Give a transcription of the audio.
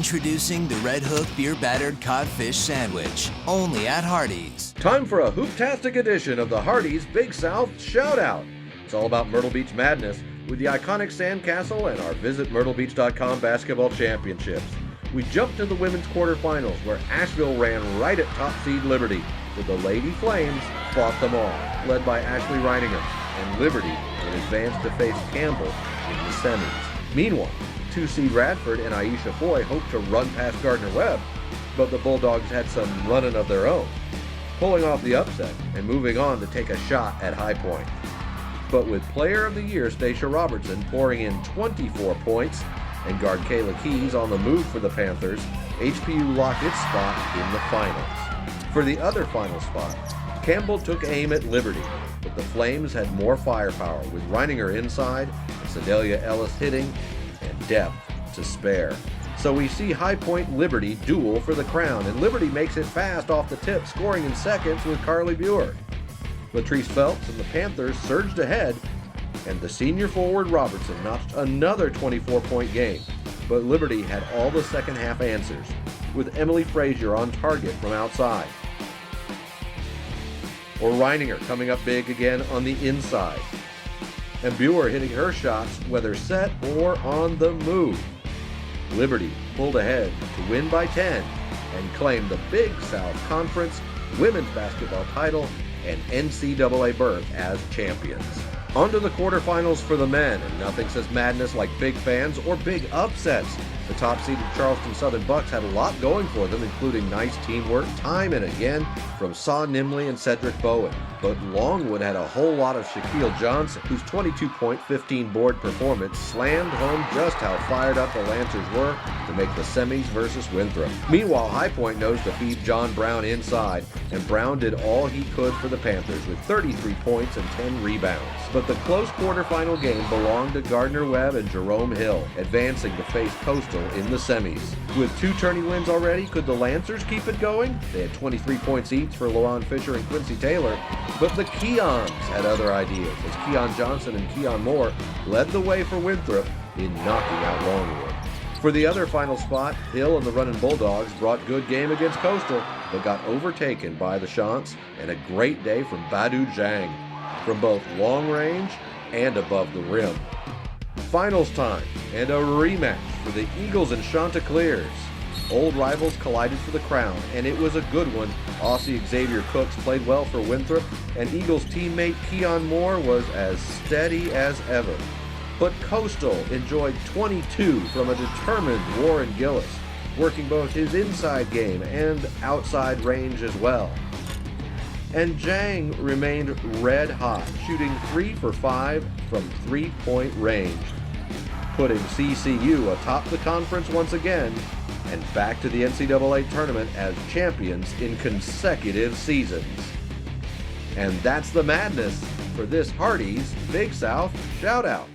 Introducing the Red Hook Beer Battered Codfish Sandwich, only at Hardee's. Time for a hooptastic edition of the Hardee's Big South Shoutout. It's all about Myrtle Beach madness with the iconic Sandcastle and our visitmyrtlebeach.com basketball championships. We jumped to the women's quarterfinals where Asheville ran right at top seed Liberty, with the Lady Flames fought them all, led by Ashley Reininger, and Liberty would advance to face Campbell in the semis. Meanwhile, 2-seed Radford and Aisha Foy hoped to run past Gardner-Webb, but the Bulldogs had some running of their own, pulling off the upset and moving on to take a shot at High Point. But with Player of the Year Stacia Robertson pouring in 24 points and guard Kayla Keys on the move for the Panthers, HPU locked its spot in the finals. For the other final spot, Campbell took aim at Liberty, but the Flames had more firepower with Reininger inside, Sedalia Ellis hitting, and depth to spare. So we see High Point Liberty duel for the crown, and Liberty makes it fast off the tip, scoring in seconds with Carly Buer. Latrice Phelps and the Panthers surged ahead, and the senior forward Robertson notched another 24-point game. But Liberty had all the second half answers, with Emily Frazier on target from outside, or Reininger coming up big again on the inside, and Buer hitting her shots whether set or on the move. Liberty pulled ahead to win by 10 and claim the Big South Conference women's basketball title and NCAA berth as champions. On to the quarterfinals for the men, and nothing says madness like big fans or big upsets. The top-seeded Charleston Southern Bucks had a lot going for them, including nice teamwork time and again from Saw Nimley and Cedric Bowen. But Longwood had a whole lot of Shaquille Johnson, whose 22-point, 15-board performance slammed home just how fired up the Lancers were to make the semis versus Winthrop. Meanwhile, High Point knows to feed John Brown inside, and Brown did all he could for the Panthers with 33 points and 10 rebounds. But the close quarterfinal game belonged to Gardner-Webb and Jerome Hill, advancing to face Coastal in the semis. With 2 tourney wins already, could the Lancers keep it going? They had 23 points each for LaJuan Fisher and Quincy Taylor, but the Keons had other ideas, as Keon Johnson and Keon Moore led the way for Winthrop in knocking out Longwood. For the other final spot, Hill and the Runnin' Bulldogs brought good game against Coastal, but got overtaken by the Chants, and a great day from Badu Zhang, from both long range and above the rim. Finals time, and a rematch for the Eagles and Chanticleers. Old rivals collided for the crown, and it was a good one. Aussie Xavier Cooks played well for Winthrop, and Eagles teammate Keon Moore was as steady as ever. But Coastal enjoyed 22 from a determined Warren Gillis, working both his inside game and outside range as well. And Zhang remained red hot, shooting 3 for 5 from 3-point range, putting CCU atop the conference once again and back to the NCAA tournament as champions in consecutive seasons. And that's the madness for this Hardee's Big South Shoutout.